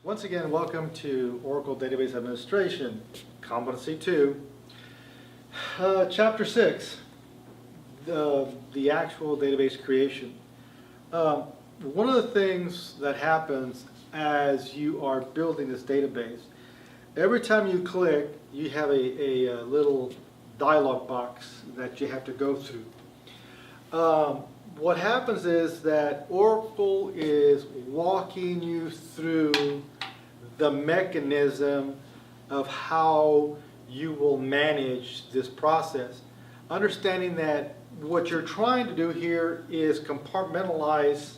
Once again, welcome to Oracle Database Administration, Competency 2, Chapter 6, the actual database creation. One of the things that happens as you are building this database, every time you click, you have a little dialog box that you have to go through. What happens is that Oracle is walking you through the mechanism of how you will manage this process. Understanding that what you're trying to do here is compartmentalize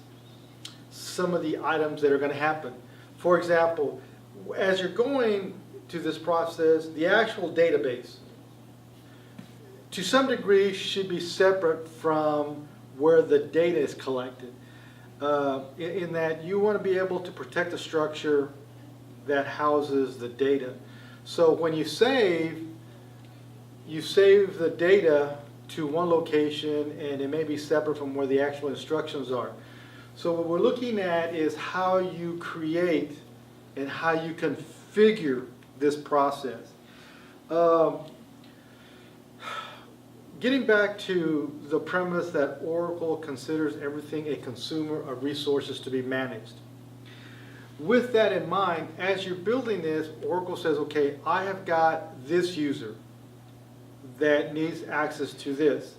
some of the items that are going to happen. For example, as you're going to this process, the actual database, to some degree, should be separate from where the data is collected. In that you want to be able to protect the structure that houses the data. So when you save the data to one location, and it may be separate from where the actual instructions are. So what we're looking at is how you create and how you configure this process. Getting back to the premise that Oracle considers everything a consumer of resources to be managed. With that in mind, as you're building this, Oracle says, okay, I have got this user that needs access to this,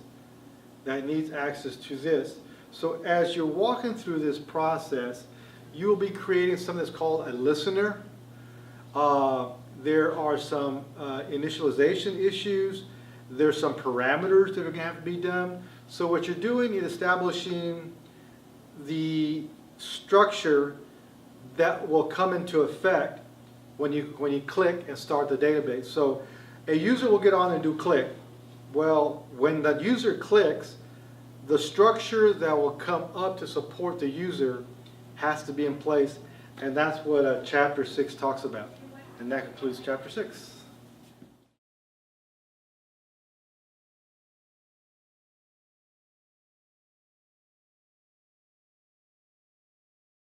that needs access to this. So as you're walking through this process, you will be creating something that's called a listener. There are some initialization issues. There's some parameters that are going to have to be done. So what you're doing is establishing the structure that will come into effect when you click and start the database. So a user will get on and do click. Well, when that user clicks, the structure that will come up to support the user has to be in place, and that's what Chapter 6 talks about. And that concludes Chapter 6.